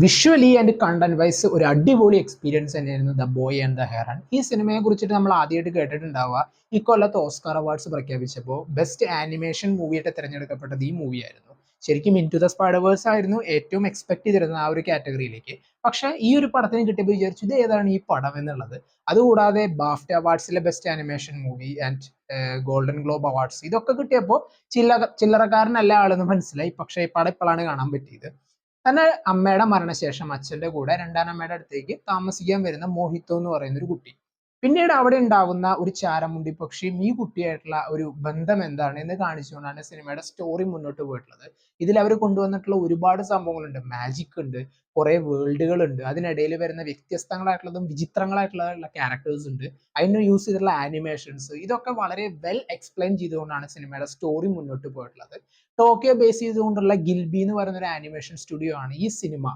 Visually and content vice ഒരു അടിപൊളി experience തന്നെയായിരുന്നു ദ ബോയ് ആൻഡ് ദ ഹെറൺ. ഈ സിനിമയെ കുറിച്ചിട്ട് നമ്മൾ ആദ്യമായിട്ട് കേട്ടിട്ടുണ്ടാവുക ഈ കൊല്ലത്ത് ഓസ്കാർ അവാർഡ്സ് പ്രഖ്യാപിച്ചപ്പോൾ ബെസ്റ്റ് ആനിമേഷൻ മൂവിയായിട്ട് തിരഞ്ഞെടുക്കപ്പെട്ടത് ഈ മൂവിയായിരുന്നു. ശരിക്കും ഇൻ ടു ദ സ്പൈഡർവേഴ്സ് ആയിരുന്നു ഏറ്റവും എക്സ്പെക്ട് ചെയ്തിരുന്ന ആ ഒരു കാറ്റഗറിയിലേക്ക്. പക്ഷേ ഈ ഒരു പടത്തിന് കിട്ടിയപ്പോൾ വിചാരിച്ചു ഇത് ഏതാണ് ഈ പടം എന്നുള്ളത്. അതുകൂടാതെ ബാഫ്റ്റ അവാർഡ്സിലെ best animation movie and golden globe awards ഇതൊക്കെ കിട്ടിയപ്പോൾ ചില്ലറക്കാരനല്ല ആളെന്ന് മനസ്സിലായി. പക്ഷേ ഈ പടം ഇപ്പോഴാണ് കാണാൻ പറ്റിയത്. തന്റെ അമ്മയുടെ മരണശേഷം അച്ഛന്റെ കൂടെ രണ്ടാനമ്മയുടെ അടുത്തേക്ക് താമസിക്കാൻ വരുന്ന മോഹിത്തോ എന്ന് പറയുന്ന ഒരു കുട്ടി. പിന്നീട് അവിടെ ഉണ്ടാവുന്ന ഒരു ചാരമുണ്ടി പക്ഷിയും ഈ കുട്ടിയായിട്ടുള്ള ഒരു ബന്ധം എന്താണ് എന്ന് കാണിച്ചുകൊണ്ടാണ് സിനിമയുടെ സ്റ്റോറി മുന്നോട്ട് പോയിട്ടുള്ളത്. ഇതിൽ അവർ കൊണ്ടുവന്നിട്ടുള്ള ഒരുപാട് സംഭവങ്ങളുണ്ട്. മാജിക് ഉണ്ട്, കുറെ വേൾഡുകൾ ഉണ്ട്, അതിനിടയിൽ വരുന്ന വ്യത്യസ്തങ്ങളായിട്ടുള്ളതും വിചിത്രങ്ങളായിട്ടുള്ള ക്യാരക്ടേഴ്സ് ഉണ്ട്, അതിന് യൂസ് ചെയ്തിട്ടുള്ള ആനിമേഷൻസ്, ഇതൊക്കെ വളരെ വെൽ എക്സ്പ്ലെയിൻ ചെയ്തുകൊണ്ടാണ് സിനിമയുടെ സ്റ്റോറി മുന്നോട്ട് പോയിട്ടുള്ളത്. ടോക്കിയോ ബേസ് ചെയ്തുകൊണ്ടുള്ള ഗിൽബി എന്ന് പറയുന്ന ഒരു ആനിമേഷൻ സ്റ്റുഡിയോ ആണ് ഈ സിനിമ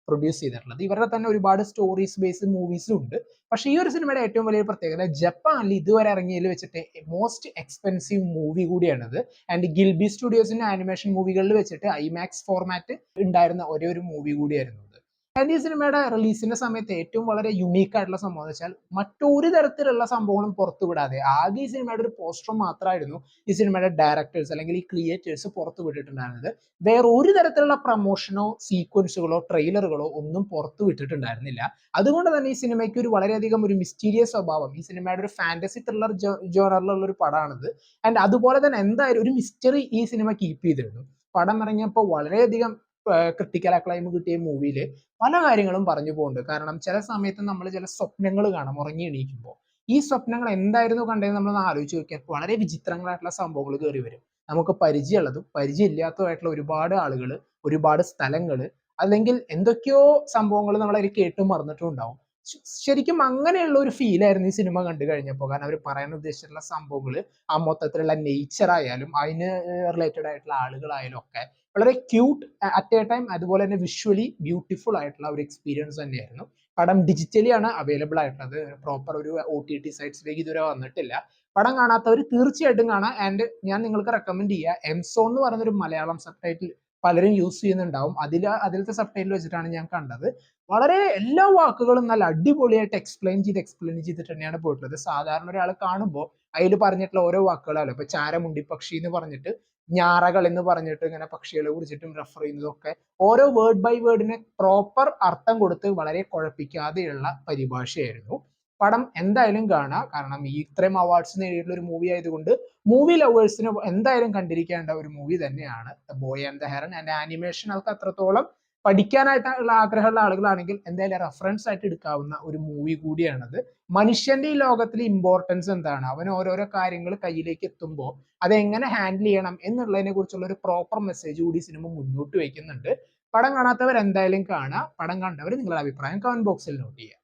പ്രൊഡ്യൂസ് ചെയ്തിട്ടുള്ളത്. ഇവരുടെ തന്നെ ഒരുപാട് സ്റ്റോറീസ് ബേസ്ഡ് മൂവീസും ഉണ്ട്. പക്ഷേ ഈ ഒരു സിനിമയുടെ ഏറ്റവും വലിയ പ്രത്യേകത ജപ്പാനിൽ ഇതുവരെ ഇറങ്ങിയതിൽ വെച്ചിട്ട് മോസ്റ്റ് എക്സ്പെൻസീവ് മൂവി കൂടിയാണത്. ആൻഡ് ഗിൽബി സ്റ്റുഡിയോസിന്റെ ആനിമേഷൻ മൂവികളിൽ വെച്ചിട്ട് ഐമാക്സ് ഫോർമാറ്റ് ഉണ്ടായിരുന്ന ഒരേ ഒരു മൂവി കൂടിയായിരുന്നു. ആൻഡ് ഈ സിനിമയുടെ റിലീസിന്റെ സമയത്ത് ഏറ്റവും വളരെ യുണീക്ക് ആയിട്ടുള്ള സംഭവം എന്ന് വെച്ചാൽ മറ്റൊരു തരത്തിലുള്ള സംഭവങ്ങളും പുറത്തു വിടാതെ ആകെ ഈ സിനിമയുടെ ഒരു പോസ്റ്റർ മാത്രമായിരുന്നു ഈ സിനിമയുടെ ഡയറക്ടേഴ്സ് അല്ലെങ്കിൽ ഈ ക്രിയേറ്റേഴ്സ് പുറത്തു വിട്ടിട്ടുണ്ടായിരുന്നത്. വേറെ ഒരു തരത്തിലുള്ള പ്രൊമോഷനോ സീക്വൻസുകളോ ട്രെയിലറുകളോ ഒന്നും പുറത്തു വിട്ടിട്ടുണ്ടായിരുന്നില്ല. അതുകൊണ്ട് തന്നെ ഈ സിനിമയ്ക്ക് ഒരു വളരെയധികം ഒരു മിസ്റ്റീരിയസ് സ്വഭാവം, ഈ സിനിമയുടെ ഒരു ഫാന്റസി ത്രില്ലർ ജോണറിലുള്ള ഒരു പടമാണിത്. ആൻഡ് അതുപോലെ തന്നെ എന്തായാലും ഒരു മിസ്റ്ററി ഈ സിനിമ കീപ്പ് ചെയ്തിരുന്നു. പടം ഇറങ്ങിയപ്പോൾ വളരെയധികം ക്രിട്ടിക്കൽ അക്ലൈം കിട്ടിയ മൂവിയിൽ പല കാര്യങ്ങളും പറഞ്ഞു പോകുന്നുണ്ട്. കാരണം ചില സമയത്ത് നമ്മൾ ചില സ്വപ്നങ്ങൾ കാണാം ഉറങ്ങി എണീക്കുമ്പോൾ. ഈ സ്വപ്നങ്ങൾ എന്തായിരുന്നു കണ്ടതെന്ന് നമ്മളൊന്ന് ആലോചിച്ച് നോക്കിയാൽ വളരെ വിചിത്രങ്ങളായിട്ടുള്ള സംഭവങ്ങൾ കയറി വരും. നമുക്ക് പരിചയമുള്ളതും പരിചയമില്ലാത്തതുമായിട്ടുള്ള ഒരുപാട് ആളുകൾ, ഒരുപാട് സ്ഥലങ്ങൾ, അല്ലെങ്കിൽ എന്തൊക്കെയോ സംഭവങ്ങൾ നമ്മളതിൽ കേട്ടും മറന്നിട്ടും ഉണ്ടാവും. ശരിക്കും അങ്ങനെയുള്ള ഒരു ഫീൽ ആയിരുന്നു ഈ സിനിമ കണ്ടു കഴിഞ്ഞപ്പോൾ. കാരണം അവർ പറയാൻ ഉദ്ദേശിച്ചിട്ടുള്ള സംഭവങ്ങൾ, ആ മൊത്തത്തിലുള്ള നേച്ചർ ആയാലും അതിന് റിലേറ്റഡ് ആയിട്ടുള്ള ആളുകളായാലും ഒക്കെ വളരെ ക്യൂട്ട് അറ്റ് എ ടൈം, അതുപോലെ തന്നെ വിഷ്വലി ബ്യൂട്ടിഫുൾ ആയിട്ടുള്ള ഒരു എക്സ്പീരിയൻസ് തന്നെയായിരുന്നു. പടം ഡിജിറ്റലി ആണ് അവൈലബിൾ ആയിട്ടുള്ളത്. പ്രോപ്പർ ഒരു OTT സൈറ്റ്സിലേക്ക് ഇതുവരെ വന്നിട്ടില്ല. പടം കാണാത്തവർ തീർച്ചയായിട്ടും കാണാം. ആൻഡ് ഞാൻ നിങ്ങൾക്ക് റെക്കമെൻഡ് ചെയ്യുക, എംസോൺ എന്ന് പറയുന്നൊരു മലയാളം സബ് ടൈറ്റിൽ പലരും യൂസ് ചെയ്യുന്നുണ്ടാവും. അതിലത്തെ സബ് ടൈറ്റിൽ വെച്ചിട്ടാണ് ഞാൻ കണ്ടത്. വളരെ എല്ലാ വാക്കുകളും നല്ല അടിപൊളിയായിട്ട് എക്സ്പ്ലെയിൻ ചെയ്തിട്ട് തന്നെയാണ് പോയിട്ടുള്ളത്. സാധാരണ ഒരാൾ കാണുമ്പോൾ അതിൽ പറഞ്ഞിട്ടുള്ള ഓരോ വാക്കുകളാണ്. ഇപ്പൊ ചാരമുണ്ടി പക്ഷി എന്ന് പറഞ്ഞിട്ട്, ഞാറകൾ എന്ന് പറഞ്ഞിട്ട് ഇങ്ങനെ പക്ഷികളെ കുറിച്ചിട്ടും റെഫർ ചെയ്യുന്നതൊക്കെ ഓരോ വേർഡ് ബൈ വേർഡിന് പ്രോപ്പർ അർത്ഥം കൊടുത്ത് വളരെ കുഴപ്പിക്കാതെയുള്ള പരിഭാഷയായിരുന്നു. പടം എന്തായാലും കാണാം. കാരണം ഈ ഇത്രയും അവാർഡ്സ് നേടിയിട്ടുള്ള ഒരു മൂവി ആയതുകൊണ്ട് മൂവി ലവേഴ്സിന് എന്തായാലും കണ്ടിരിക്കേണ്ട ഒരു മൂവി തന്നെയാണ് the boy and the heron. And animation അവർക്ക് അത്രത്തോളം പഠിക്കാനായിട്ടുള്ള ആഗ്രഹമുള്ള ആളുകളാണെങ്കിൽ എന്തായാലും റെഫറൻസ് ആയിട്ട് എടുക്കാവുന്ന ഒരു മൂവി കൂടിയാണത്. മനുഷ്യന്റെ ഈ ലോകത്തിലെ ഇമ്പോർട്ടൻസ് എന്താണ്, അവൻ ഓരോരോ കാര്യങ്ങൾ കയ്യിലേക്ക് എത്തുമ്പോൾ അതെങ്ങനെ ഹാൻഡിൽ ചെയ്യണം എന്നുള്ളതിനെ കുറിച്ചുള്ള ഒരു പ്രോപ്പർ മെസ്സേജ് കൂടി സിനിമ മുന്നോട്ട് വയ്ക്കുന്നുണ്ട്. പടം കാണാത്തവർ എന്തായാലും കാണുക. പടം കണ്ടവർ നിങ്ങളുടെ അഭിപ്രായം കമന്റ് ബോക്സിൽ നോട്ട് ചെയ്യുക.